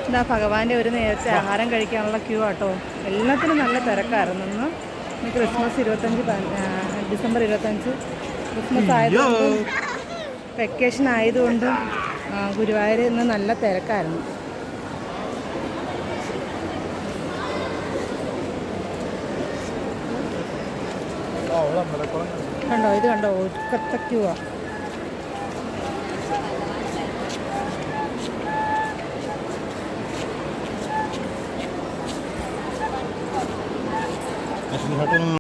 ഇതാ ഭഗവാന്റെ ഒരു നേരത്തെ ആഹാരം കഴിക്കാനുള്ള ക്യൂ ആട്ടോ. എല്ലാത്തിനും നല്ല തിരക്കായിരുന്നു. ഇന്ന് ക്രിസ്മസ് 25 ഡിസംബർ 25 ക്രിസ്മസ് ആയതുകൊണ്ടും വെക്കേഷൻ ആയതുകൊണ്ടും ഗുരുവായൂർ ഇന്ന് നല്ല തിരക്കായിരുന്നു. കണ്ടോ, ഇത് കണ്ടോ, ഒക്കത്തെ ക്യൂ ആ.